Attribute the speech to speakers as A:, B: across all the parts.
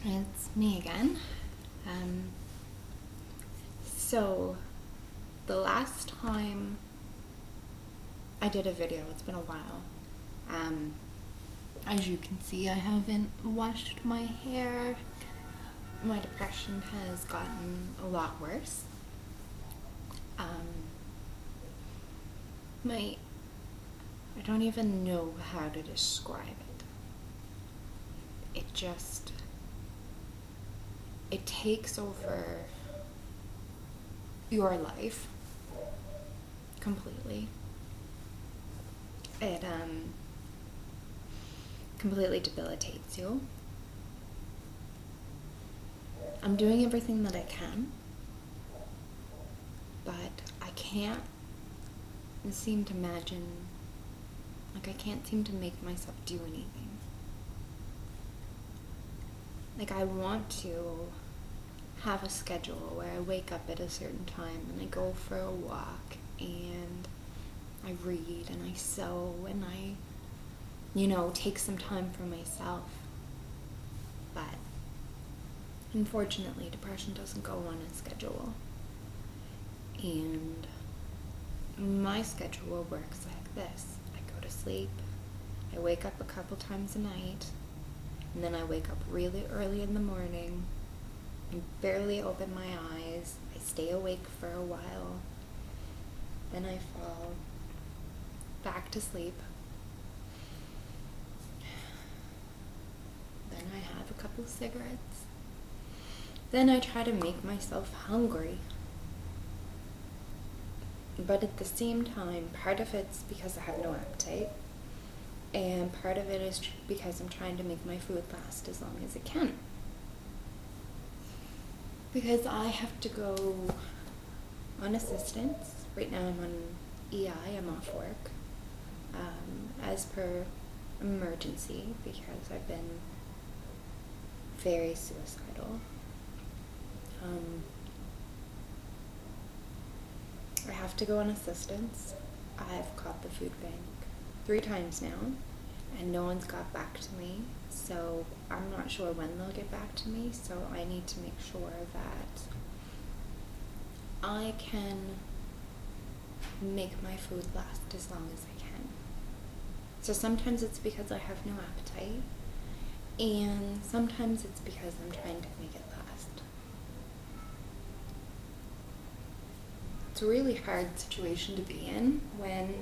A: It's me again. Um, so, the last time I did a video, it's been a while. As you can see, I haven't washed my hair. My depression has gotten a lot worse. I don't even know how to describe it. It takes over your life completely. It completely debilitates you. I'm doing everything that I can, but I can't seem to I can't seem to make myself do anything. I want to have a schedule where I wake up at a certain time and I go for a walk and I read and I sew and I, take some time for myself. But unfortunately, depression doesn't go on a schedule. And my schedule works like this. I go to sleep, I wake up a couple times a night, and then I wake up really early in the morning and barely open my eyes. I stay awake for a while, then I fall back to sleep. Then I have a couple cigarettes. Then I try to make myself hungry. But at the same time, part of it's because I have no appetite, and part of it is because I'm trying to make my food last as long as it can. Because I have to go on assistance. Right now I'm on EI, I'm off work, as per emergency, because I've been very suicidal. I have to go on assistance. I've called the food bank 3 times now, and no one's got back to me, so I'm not sure when they'll get back to me, so I need to make sure that I can make my food last as long as I can. So sometimes it's because I have no appetite, and sometimes it's because I'm trying to make it last. It's a really hard situation to be in when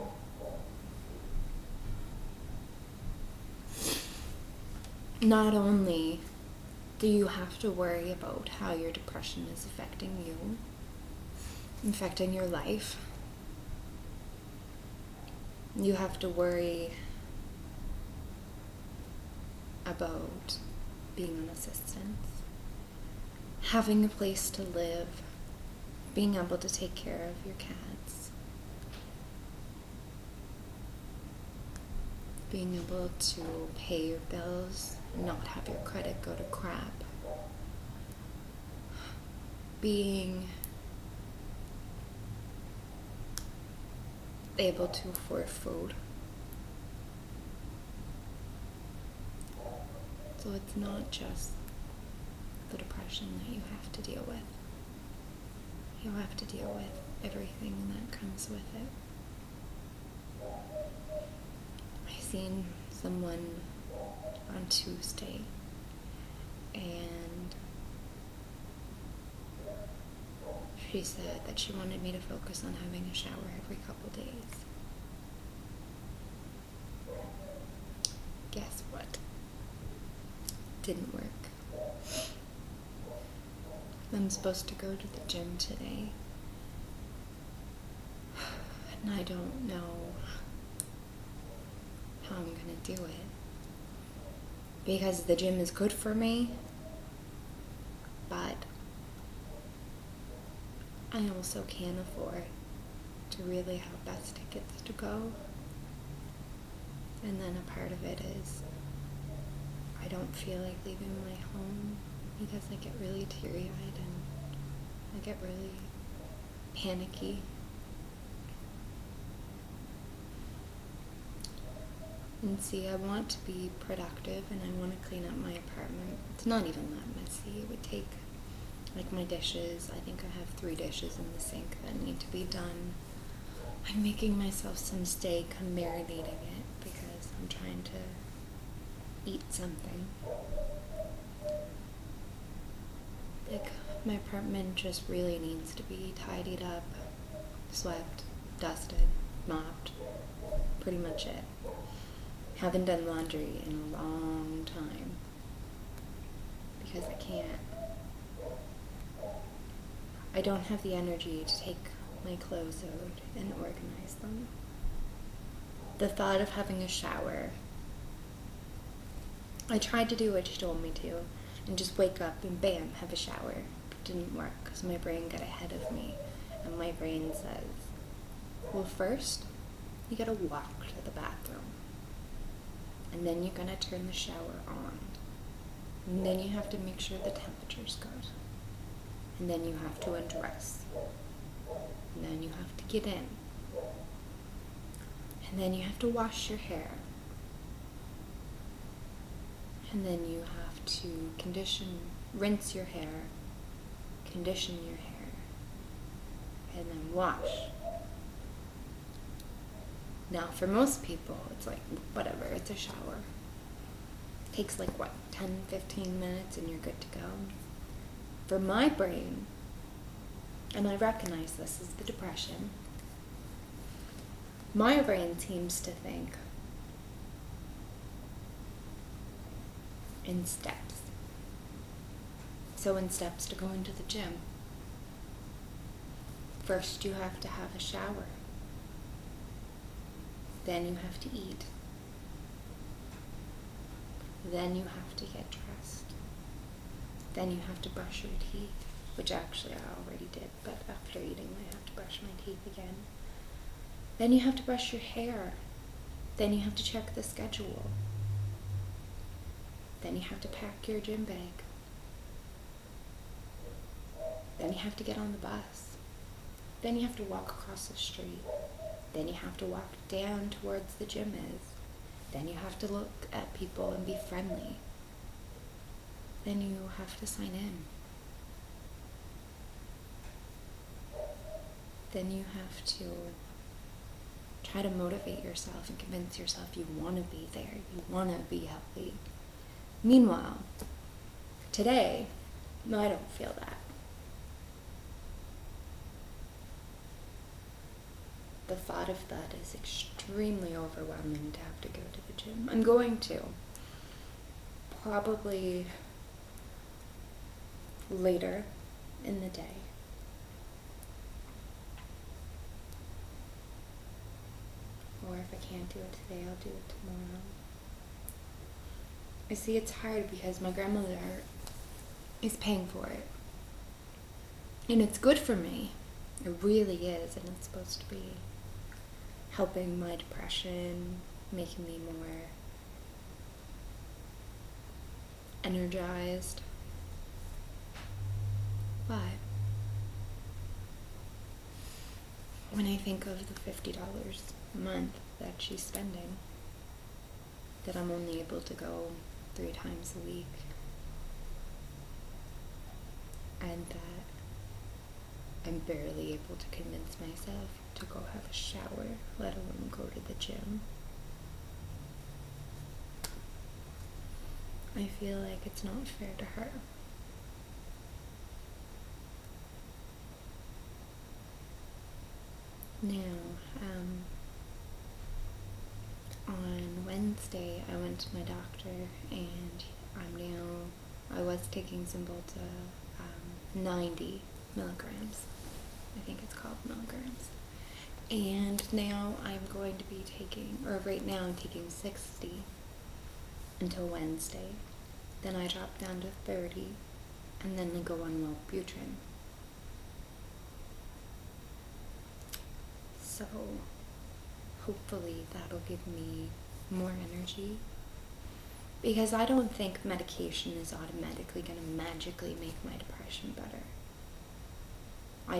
A: not only do you have to worry about how your depression is affecting you, affecting your life, you have to worry about being on assistance, having a place to live, being able to take care of your cats, being able to pay your bills, not have your credit go to crap, being able to afford food. So it's not just the depression that you have to deal with. You have to deal with everything that comes with it. I seen someone on Tuesday, and she said that she wanted me to focus on having a shower every couple days. Guess what? Didn't work. I'm supposed to go to the gym today, and I don't know how I'm gonna do it. Because the gym is good for me, but I also can't afford to really have best tickets to go. And then a part of it is I don't feel like leaving my home because I get really teary-eyed and I get really panicky. And see, I want to be productive and I want to clean up my apartment. It's not even that messy. It would take, like, my dishes. I think I have 3 dishes in the sink that need to be done. I'm making myself some steak. I'm marinating it because I'm trying to eat something. Like, my apartment just really needs to be tidied up, swept, dusted, mopped. Pretty much it. Haven't done laundry in a long time because I can't. I don't have the energy to take my clothes out and organize them. The thought of having a shower. I tried to do what she told me to and just wake up and bam, have a shower. It didn't work because my brain got ahead of me, and my brain says, well, first you gotta walk to the bathroom, and then you're gonna turn the shower on, and then you have to make sure the temperature's good, and then you have to undress, and then you have to get in, and then you have to wash your hair, and then you have to rinse your hair, condition your hair, and then wash. Now, for most people, it's like, whatever, it's a shower. It takes like, 10, 15 minutes and you're good to go. For my brain, and I recognize this is the depression, my brain seems to think in steps. So in steps to go into the gym, first you have to have a shower. Then you have to eat. Then you have to get dressed. Then you have to brush your teeth, which actually I already did, but after eating I have to brush my teeth again. Then you have to brush your hair. Then you have to check the schedule. Then you have to pack your gym bag. Then you have to get on the bus. Then you have to walk across the street. Then you have to walk down towards the gym is. Then you have to look at people and be friendly. Then you have to sign in. Then you have to try to motivate yourself and convince yourself you want to be there, you want to be healthy. Meanwhile, today, no, I don't feel that. The thought of that is extremely overwhelming to have to go to the gym. I'm going to. Probably later in the day. Or if I can't do it today, I'll do it tomorrow. I see it's hard because my grandmother is paying for it. And it's good for me. It really is, and it's supposed to be helping my depression, making me more energized. But when I think of the $50 a month that she's spending, that I'm only able to go 3 times a week, and that I'm barely able to convince myself to go have a shower, let alone go to the gym, I feel like it's not fair to her. Now, on Wednesday I went to my doctor and I was taking Cymbalta 90 milligrams. I think it's called milligrams. And now I'm going to be right now I'm taking 60 until Wednesday. Then I drop down to 30, and then I go on Wellbutrin. So hopefully that'll give me more energy, because I don't think medication is automatically going to magically make my depression better. I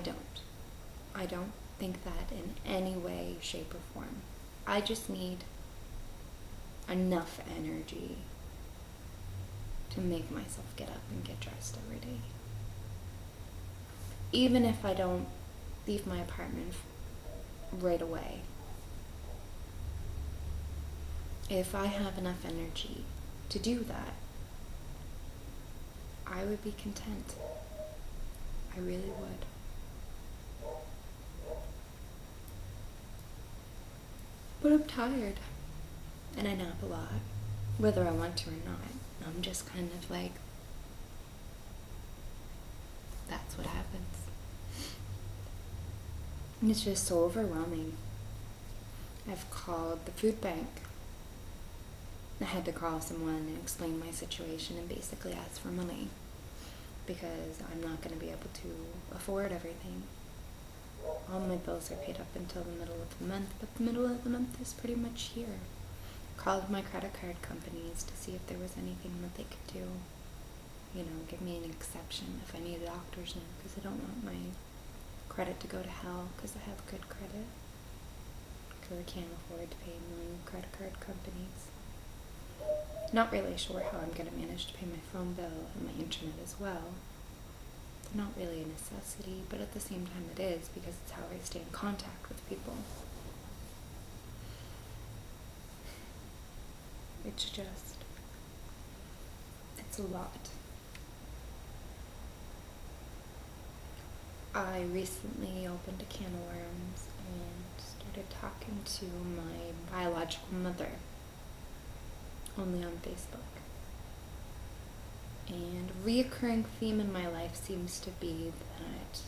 A: don't think that in any way, shape, or form. I just need enough energy to make myself get up and get dressed every day. Even if I don't leave my apartment right away. If I have enough energy to do that, I would be content. I really would. But I'm tired, and I nap a lot, whether I want to or not. I'm just kind of like, that's what happens. And it's just so overwhelming. I've called the food bank. I had to call someone and explain my situation and basically ask for money because I'm not going to be able to afford everything. All my bills are paid up until the middle of the month, but the middle of the month is pretty much here. Called my credit card companies to see if there was anything that they could do. You know, give me an exception if I need a doctor's note, because I don't want my credit to go to hell because I have good credit. Because I can't afford to pay a million credit card companies. Not really sure how I'm going to manage to pay my phone bill and my internet as well. It's not really a necessity, but at the same time it is, because it's how I stay in contact with people. It's a lot. I recently opened a can of worms and started talking to my biological mother, only on Facebook. And a reoccurring theme in my life seems to be that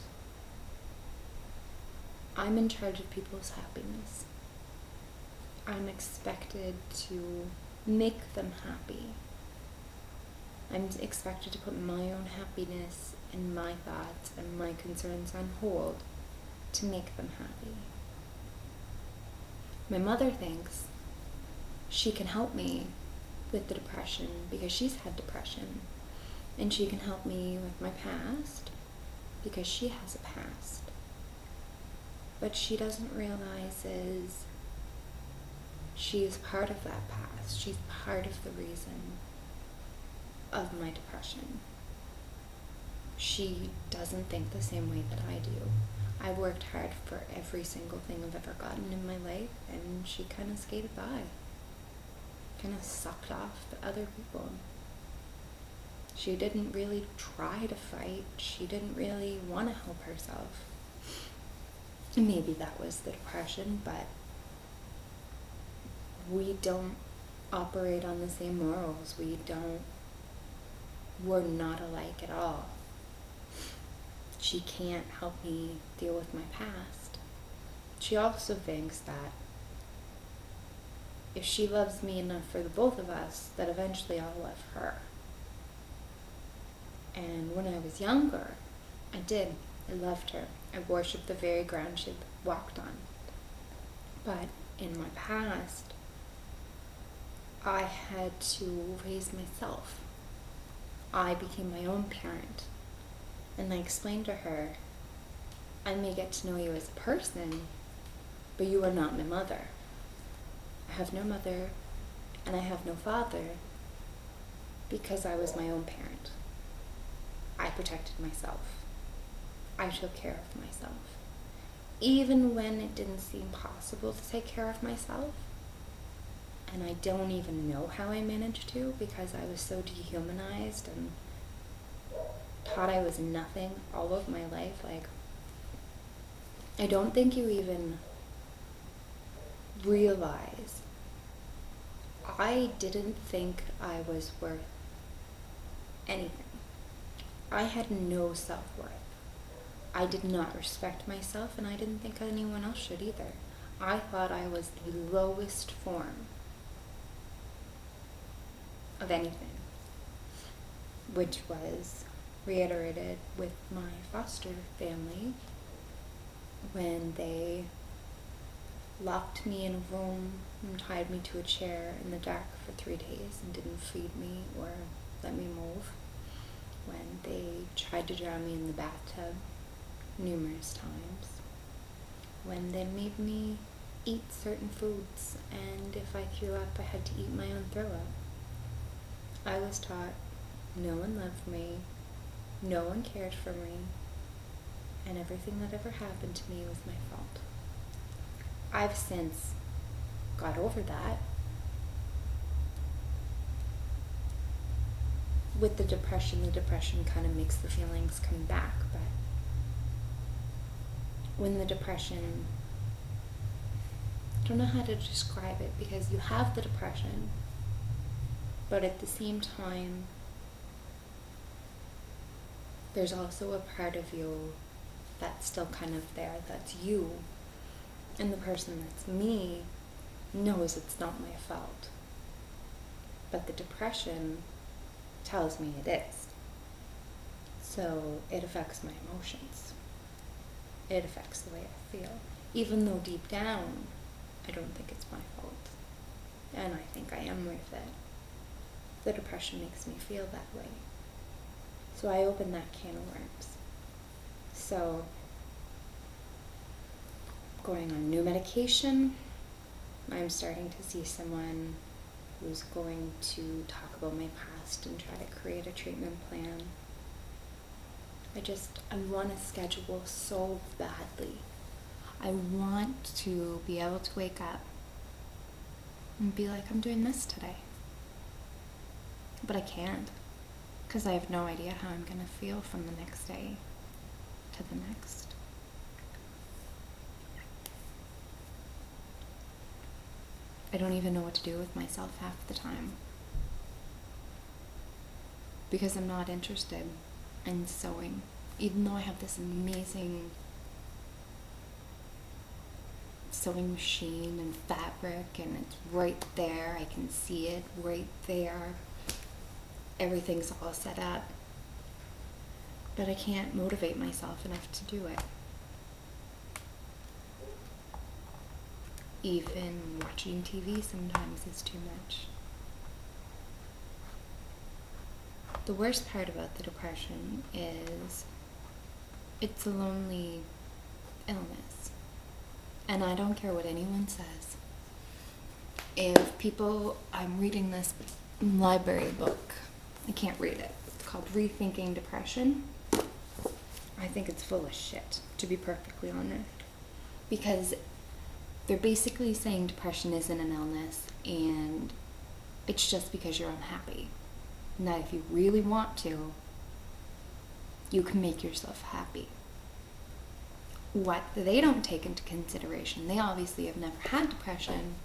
A: I'm in charge of people's happiness. I'm expected to make them happy. I'm expected to put my own happiness and my thoughts and my concerns on hold to make them happy. My mother thinks she can help me with the depression because she's had depression, and she can help me with my past because she has a past. What she doesn't realize is she is part of that past. She's part of the reason of my depression. She doesn't think the same way that I do. I worked hard for every single thing I've ever gotten in my life, and she kind of skated by. Kind of sucked off the other people. She didn't really try to fight. She didn't really want to help herself. And maybe that was the depression, but we don't operate on the same morals. We're not alike at all. She can't help me deal with my past. She also thinks that if she loves me enough for the both of us, that eventually I'll love her. And when I was younger, I did. I loved her. I worshipped the very ground she walked on. But in my past, I had to raise myself. I became my own parent. And I explained to her, I may get to know you as a person, but you are not my mother. I have no mother, and I have no father, because I was my own parent. I protected myself. I took care of myself. Even when it didn't seem possible to take care of myself, and I don't even know how I managed to, because I was so dehumanized and taught I was nothing all of my life. Like, I don't think you even realize I didn't think I was worth anything. I had no self-worth. I did not respect myself, and I didn't think anyone else should either. I thought I was the lowest form of anything, which was reiterated with my foster family when they locked me in a room and tied me to a chair in the dark for 3 days and didn't feed me or let me move, when they tried to drown me in the bathtub numerous times, when they made me eat certain foods, and if I threw up, I had to eat my own throw up. I was taught no one loved me, no one cared for me, and everything that ever happened to me was my fault. I've since got over that. With the depression kind of makes the feelings come back, but when the depression, I don't know how to describe it, because you have the depression, but at the same time, there's also a part of you that's still kind of there, that's you, and the person that's me knows it's not my fault. But the depression tells me it is. So it affects my emotions. It affects the way I feel. Even though deep down, I don't think it's my fault. And I think I am worth it. The depression makes me feel that way. So I open that can of worms. So, going on new medication, I'm starting to see someone who's going to talk about my past and try to create a treatment plan. I want a schedule so badly. I want to be able to wake up and be like, I'm doing this today. But I can't, because I have no idea how I'm going to feel from the next day to the next. I don't even know what to do with myself half the time, because I'm not interested in sewing, even though I have this amazing sewing machine and fabric, and it's right there. I can see it right there. Everything's all set up, but I can't motivate myself enough to do it. Even watching TV sometimes is too much. The worst part about the depression is it's a lonely illness. And I don't care what anyone says. I'm reading this library book. I can't read it. It's called Rethinking Depression. I think it's full of shit, to be perfectly honest. Because they're basically saying depression isn't an illness and it's just because you're unhappy. And that if you really want to, you can make yourself happy. What they don't take into consideration, they obviously have never had depression,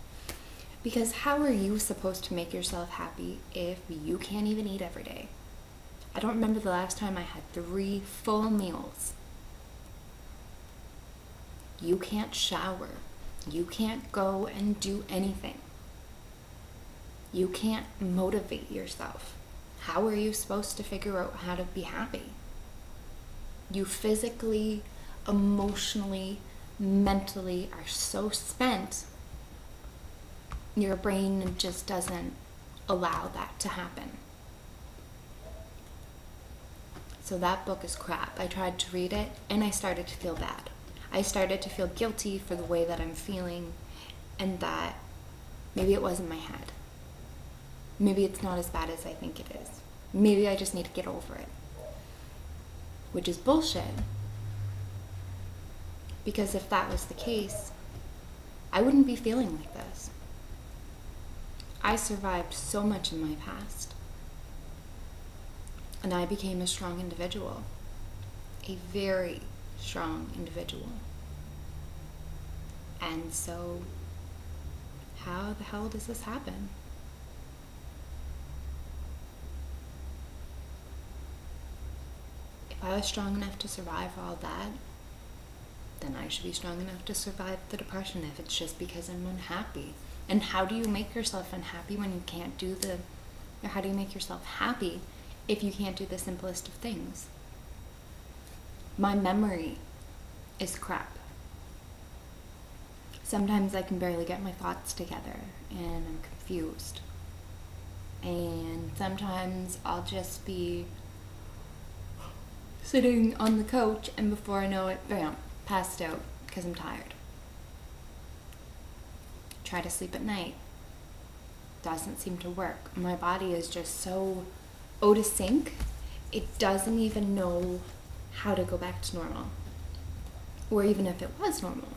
A: because how are you supposed to make yourself happy if you can't even eat every day? I don't remember the last time I had 3 full meals. You can't shower. You can't go and do anything. You can't motivate yourself. How are you supposed to figure out how to be happy? You physically, emotionally, mentally are so spent, your brain just doesn't allow that to happen. So that book is crap. I tried to read it and I started to feel bad. I started to feel guilty for the way that I'm feeling, and that maybe it was in my head. Maybe it's not as bad as I think it is. Maybe I just need to get over it. Which is bullshit. Because if that was the case, I wouldn't be feeling like this. I survived so much in my past. And I became a strong individual. A very strong individual. And so, how the hell does this happen? If I was strong enough to survive all that, then I should be strong enough to survive the depression if it's just because I'm unhappy. And how do you make yourself unhappy when you can't do or how do you make yourself happy if you can't do the simplest of things? My memory is crap. Sometimes I can barely get my thoughts together and I'm confused. And sometimes I'll just be sitting on the couch, and before I know it, bam, passed out because I'm tired. try to sleep at night. Doesn't seem to work. My body is just so out of sync, it doesn't even know how to go back to normal. Or even if it was normal.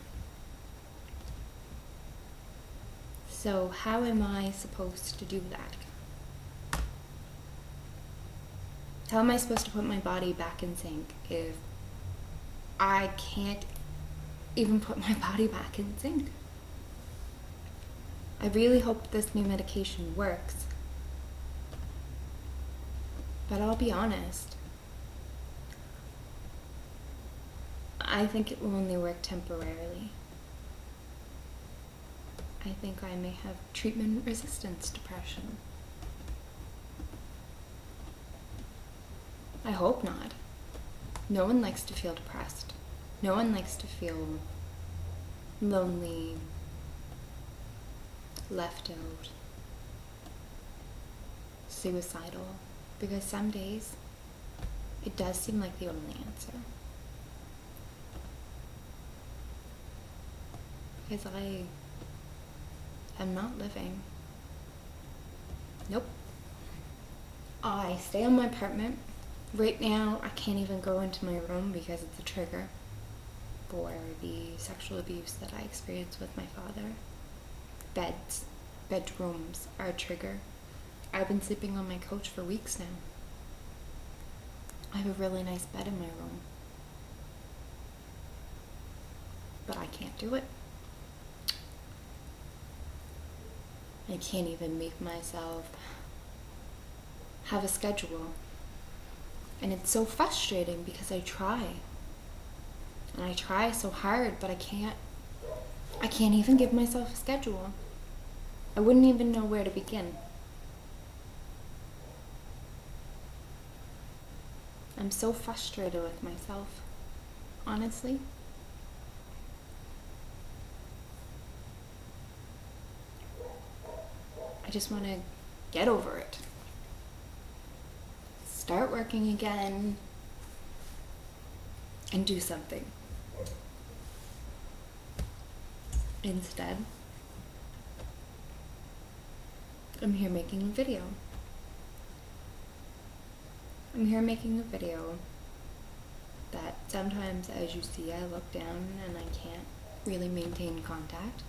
A: So how am I supposed to do that? How am I supposed to put my body back in sync if I can't even put my body back in sync? I really hope this new medication works. But I'll be honest, I think it will only work temporarily. I think I may have treatment-resistant depression. I hope not. No one likes to feel depressed. No one likes to feel lonely, left out, suicidal, because some days it does seem like the only answer. Because I am not living. Nope. I stay in my apartment. Right now, I can't even go into my room because it's a trigger for the sexual abuse that I experienced with my father. Bedrooms are a trigger. I've been sleeping on my couch for weeks now. I have a really nice bed in my room. But I can't do it. I can't even make myself have a schedule. And it's so frustrating because I try. And I try so hard, but I can't even give myself a schedule. I wouldn't even know where to begin. I'm so frustrated with myself, honestly. I just want to get over it. Start working again and do something. Instead, I'm here making a video. I'm here making a video that sometimes, as you see, I look down and I can't really maintain contact.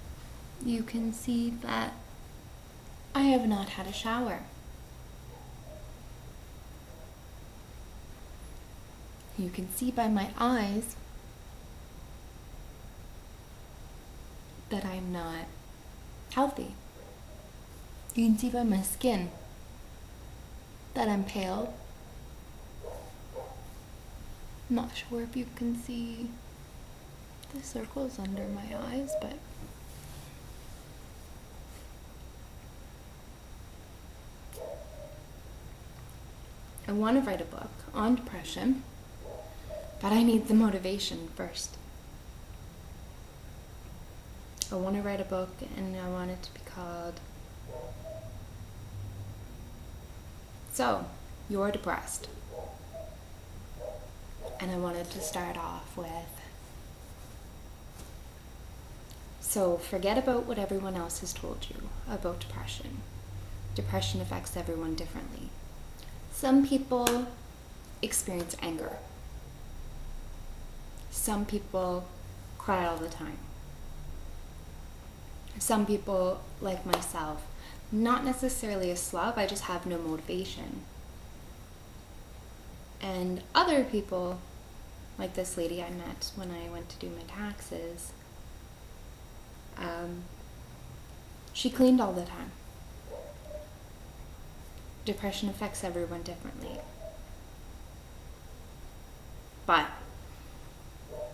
A: You can see that I have not had a shower. You can see by my eyes that I'm not healthy. You can see by my skin that I'm pale. I'm not sure if you can see the circles under my eyes, but I want to write a book on depression, but I need the motivation first. I want to write a book and I want it to be called So, You're Depressed. And I wanted to start off with, so forget about what everyone else has told you about depression. Depression affects everyone differently. Some people experience anger. Some people cry all the time. Some people, like myself, not necessarily a slob, I just have no motivation. And other people, like this lady I met when I went to do my taxes, she cleaned all the time. Depression affects everyone differently. But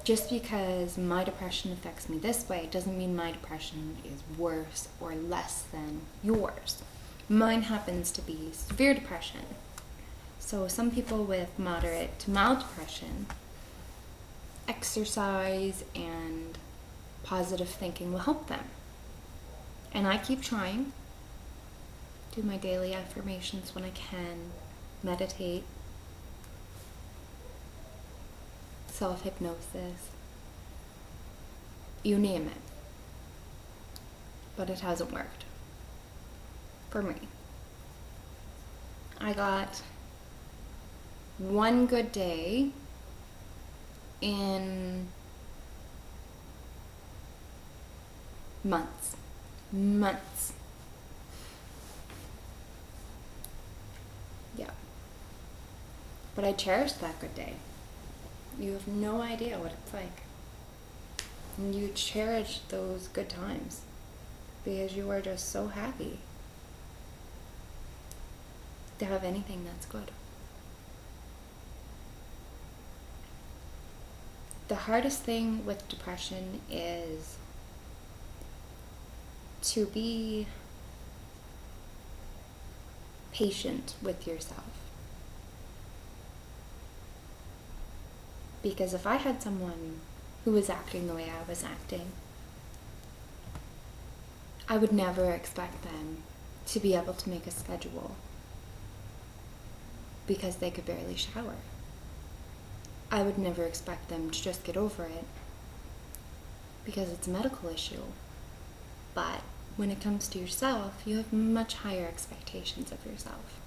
A: just because my depression affects me this way doesn't mean my depression is worse or less than yours. Mine happens to be severe depression. So some people with moderate to mild depression, exercise and positive thinking will help them. And I keep trying. Do my daily affirmations when I can, meditate, self-hypnosis, you name it. but it hasn't worked for me. I got one good day in months. Yeah. But I cherished that good day. You have no idea what it's like. And you cherish those good times because you are just so happy to have anything that's good. The hardest thing with depression is to be patient with yourself. Because if I had someone who was acting the way I was acting, I would never expect them to be able to make a schedule because they could barely shower. I would never expect them to just get over it because it's a medical issue. But when it comes to yourself, you have much higher expectations of yourself.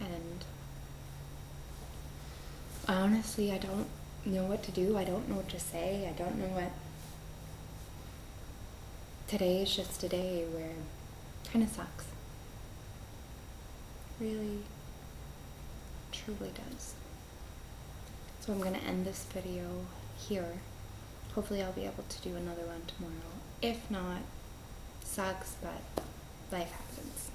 A: And honestly, I don't know what to do. I don't know what to say. I don't know what... Today is just a day where it kind of sucks. Really, truly does. So I'm going to end this video here. Hopefully I'll be able to do another one tomorrow. If not, sucks, but life happens.